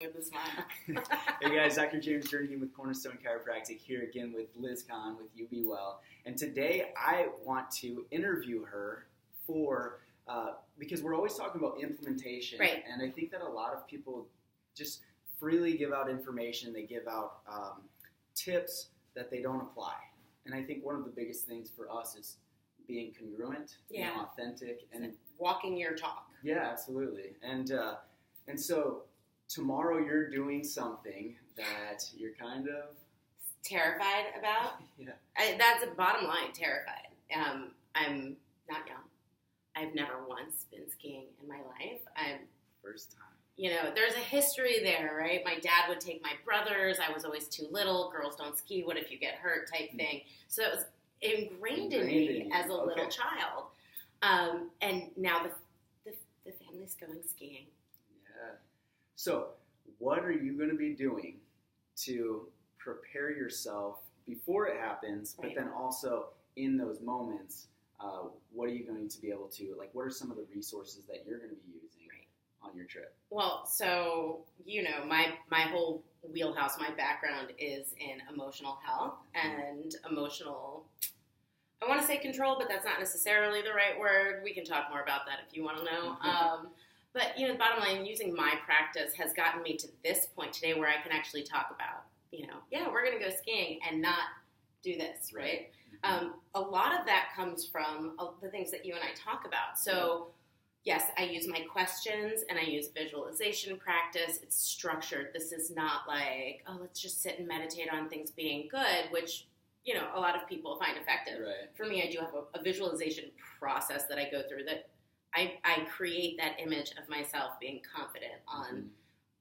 with a smile. Hey guys, Dr. James Jernigan with Cornerstone Chiropractic here again with Liz Kahn with You Be Well. And today I want to interview her for, because we're always talking about implementation. Right. And I think that a lot of people just freely give out information. They give out tips that they don't apply. And I think one of the biggest things for us is being congruent, being authentic, and walking your talk. Yeah, absolutely. And so tomorrow you're doing something that you're kind of terrified about. Yeah. That's a bottom line, terrified. I'm not young. I've never once been skiing in my life. First time. You know, there's a history there, right? My dad would take my brothers. I was always too little. Girls don't ski. What if you get hurt type thing. So it was ingrained in me as a little child. And now the family's going skiing. Yeah. So what are you going to be doing to prepare yourself before it happens, but then also in those moments, what are you going to be able to, like, what are some of the resources that you're going to be using on your trip? Well, so, you know, my whole wheelhouse, my background is in emotional health and emotional, I want to say control, but that's not necessarily the right word. We can talk more about that if you want to know. But, you know, the bottom line, using my practice has gotten me to this point today where I can actually talk about, you know, we're going to go skiing and not do this, right? A lot of that comes from the things that you and I talk about. So, yes, I use my questions and I use visualization practice. It's structured. This is not like, oh, let's just sit and meditate on things being good, which, you know, a lot of people find effective. Right. For me, I do have a visualization process that I go through that I create that image of myself being confident on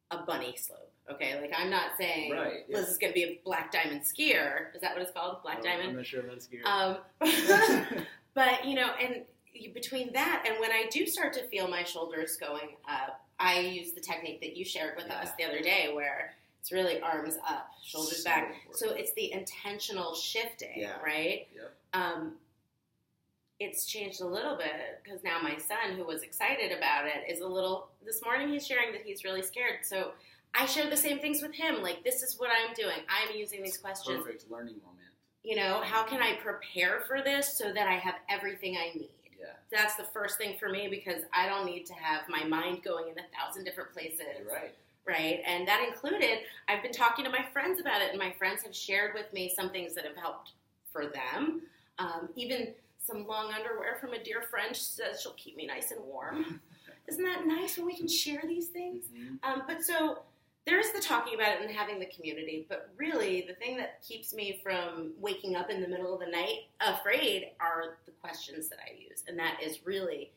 a bunny slope. Okay, like I'm not saying Liz is going to be a black diamond skier. Is that what it's called? Black diamond? I'm not sure about skier. But, you know, and between that and when I do start to feel my shoulders going up, I use the technique that you shared with us the other day where it's really arms up, shoulders back. Important. So it's the intentional shifting, right? Yep. It's changed a little bit because now my son, who was excited about it, is a little, this morning he's sharing that he's really scared. So I share the same things with him. Like, this is what I'm doing. I'm using these questions. Perfect learning moment. You know, how can I prepare for this so that I have everything I need? Yeah. That's the first thing for me because I don't need to have my mind going in 1,000 different places. You're right. Right? And that included, I've been talking to my friends about it, and my friends have shared with me some things that have helped for them. Even some long underwear from a dear friend says she'll keep me nice and warm. Isn't that nice when we can share these things? But so there's the talking about it and having the community, but really the thing that keeps me from waking up in the middle of the night afraid are the questions that I use. And that is really,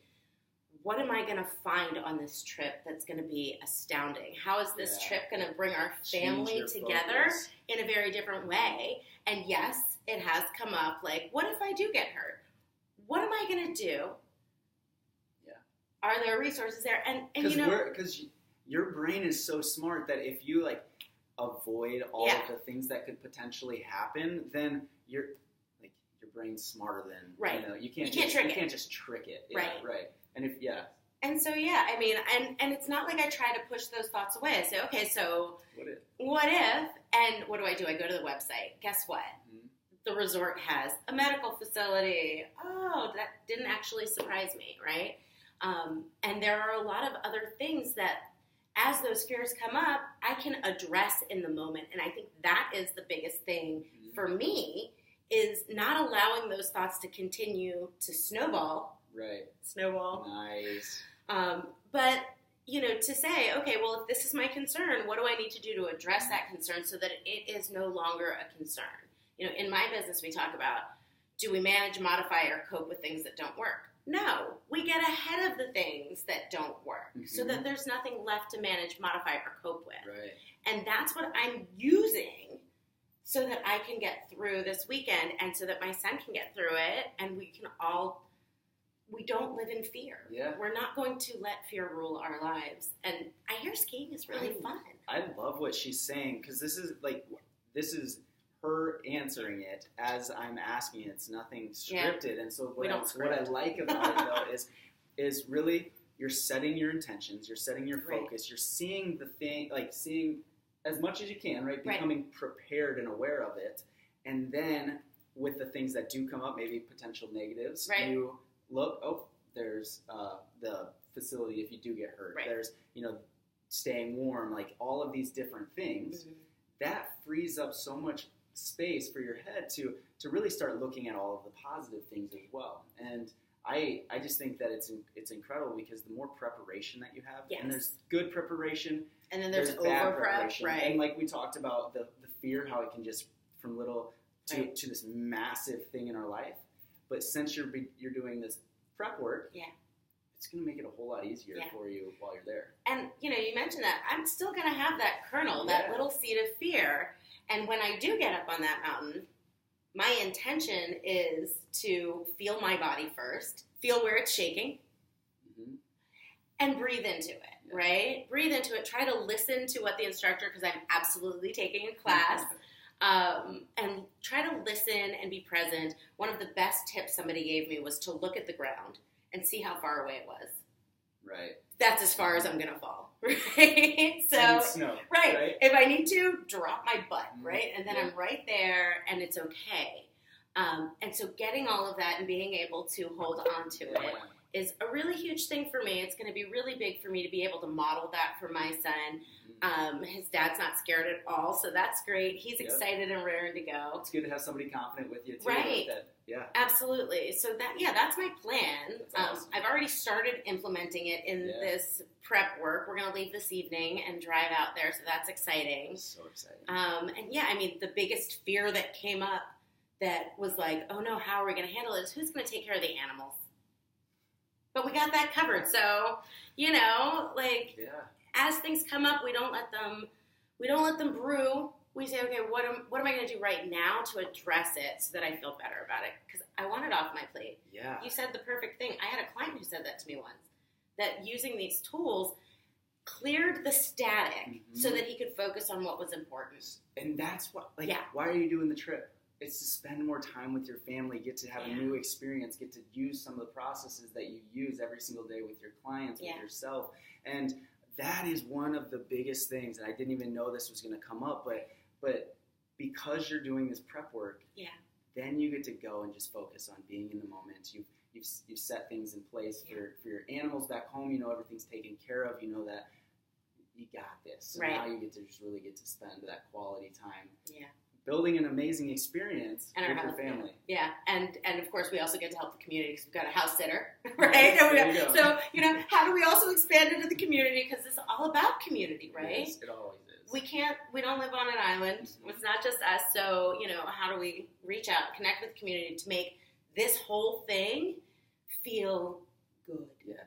what am I going to find on this trip that's going to be astounding? How is this trip going to bring our family together in a very different way? And yes, it has come up like, what if I do get hurt? What am I going to do? Yeah. Are there resources there? And you know, because your brain is so smart that if you like avoid all of the things that could potentially happen, then your brain's smarter than you know. You can't just trick it. Yeah, right. And if And so I mean, and it's not like I try to push those thoughts away. I say, okay, so what if? And what do? I go to the website. Guess what? The resort has a medical facility. Oh, that didn't actually surprise me, right? And there are a lot of other things that, as those fears come up, I can address in the moment. And I think that is the biggest thing for me, is not allowing those thoughts to continue to snowball. Right. Snowball. Nice. But, you know, to say, okay, well, if this is my concern, what do I need to do to address that concern so that it is no longer a concern? You know, in my business, we talk about, do we manage, modify, or cope with things that don't work? No, we get ahead of the things that don't work so that there's nothing left to manage, modify, or cope with. Right. And that's what I'm using so that I can get through this weekend and so that my son can get through it and we don't live in fear. Yeah. We're not going to let fear rule our lives. And I hear skiing is really fun. I love what she's saying because this is her answering it as I'm asking. It's nothing scripted, and so what I like about it though is really you're setting your intentions, you're setting your focus, you're seeing the thing, like seeing as much as you can, right? Becoming prepared and aware of it. And then with the things that do come up, maybe potential negatives, you look, there's the facility if you do get hurt. There's, staying warm, like all of these different things. That frees up so much space for your head to really start looking at all of the positive things as well. And I just think that it's incredible because the more preparation that you have, and there's good preparation, and then there's bad over prep, and like we talked about the fear, how it can just from little to this massive thing in our life. But since you're doing this prep work, it's going to make it a whole lot easier for you while you're there. And you mentioned that I'm still going to have that kernel, that little seed of fear. And when I do get up on that mountain, my intention is to feel my body first, feel where it's shaking, and breathe into it, right? Breathe into it. Try to listen to what the instructor, because I'm absolutely taking a class, and try to listen and be present. One of the best tips somebody gave me was to look at the ground and see how far away it was. Right. That's as far as I'm going to fall, right? So, snow, right. If I need to, drop my butt, right? And then I'm right there, and it's okay. And so getting all of that and being able to hold on to it is a really huge thing for me. It's going to be really big for me to be able to model that for my son. His dad's not scared at all, so that's great. He's excited and raring to go. It's good to have somebody confident with you, too. Right. Like that. Yeah. Absolutely. So that's my plan. That's awesome. I've already started implementing it in this prep work. We're going to leave this evening and drive out there, so that's exciting. So exciting. And the biggest fear that came up that was like, oh no, how are we going to handle it is who's going to take care of the animals? But we got that covered. So, as things come up, we don't let them brew. We say, okay, what am I going to do right now to address it so that I feel better about it? Because I want it off my plate. Yeah. You said the perfect thing. I had a client who said that to me once, that using these tools cleared the static so that he could focus on what was important. And that's what, why are you doing the trip? It's to spend more time with your family, get to have a new experience, get to use some of the processes that you use every single day with your clients, with yourself. And that is one of the biggest things, and I didn't even know this was going to come up, but because you're doing this prep work, then you get to go and just focus on being in the moment. You've set things in place for your animals back home. You know everything's taken care of. You know that you got this. So now you get to just really get to spend that quality time. Yeah. Building an amazing experience with your family. Yeah, and of course we also get to help the community because we've got a house sitter, right? Yes, so how do we also expand into the community? Because it's all about community, right? Yes, it always is. We don't live on an island. It's not just us. So how do we reach out, connect with the community to make this whole thing feel good? Yes.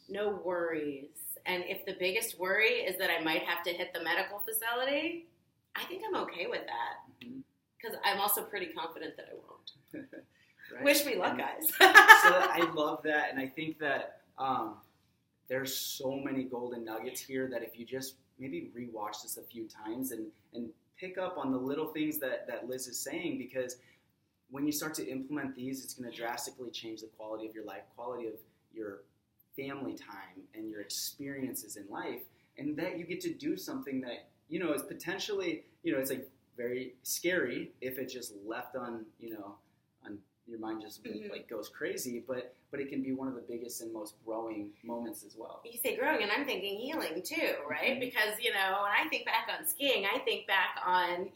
No worries. And if the biggest worry is that I might have to hit the medical facility, I think I'm okay with that. Because I'm also pretty confident that I won't. Right. Wish me luck, guys. So I love that, and I think that there's so many golden nuggets here that if you just maybe rewatch this a few times and pick up on the little things that Liz is saying, because when you start to implement these, it's going to drastically change the quality of your life, quality of your family time, and your experiences in life, and that you get to do something that is potentially it's like very scary if it just left on your mind just goes crazy, but it can be one of the biggest and most growing moments as well. You say growing, and I'm thinking healing too, right? Because when I think back on skiing, I think back on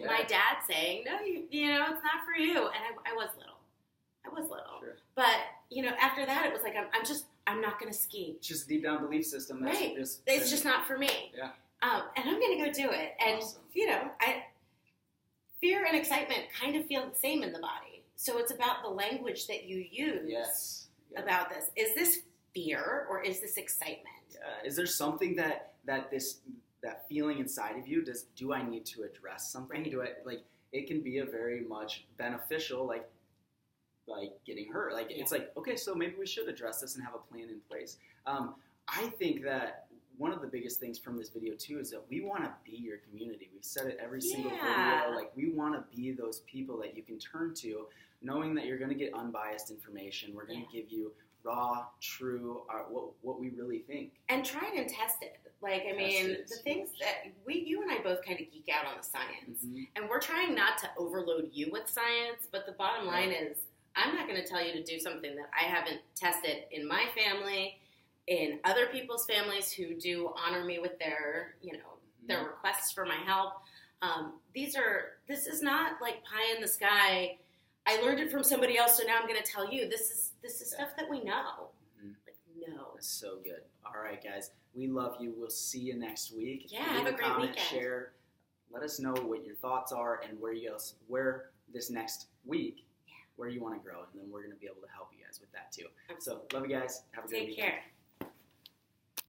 my dad saying, "No, it's not for you," and I was little, sure. But after that, it was like I'm not going to ski. It's just a deep down belief system. That's right. It's just not for me. Yeah. And I'm going to go do it. And, awesome. Fear and excitement kind of feel the same in the body. So it's about the language that you use about this. Is this fear or is this excitement? Yeah. Is there something that feeling inside of you, do I need to address something? Right. It can be a very much beneficial, like getting hurt. It's like, okay, so maybe we should address this and have a plan in place. I think that one of the biggest things from this video too is that we want to be your community. We've said it every single video. We want to be those people that you can turn to, knowing that you're going to get unbiased information. We're going to give you raw, true, what we really think. And try it and test it. Like, I mean, the things that you and I both kind of geek out on the science. Mm-hmm. And we're trying not to overload you with science, but the bottom line is I'm not going to tell you to do something that I haven't tested in my family, in other people's families who do honor me with their, their requests for my help. This is not like pie in the sky. I learned it from somebody else, so now I'm going to tell you. This is stuff that we know. Mm-hmm. Like, no. That's so good. All right, guys. We love you. We'll see you next week. Yeah, have a great weekend. Share. Let us know what your thoughts are and where this next week, where you want to grow, and then we're going to be able to help you guys with that too. So, love you guys. Have a great weekend. Take care.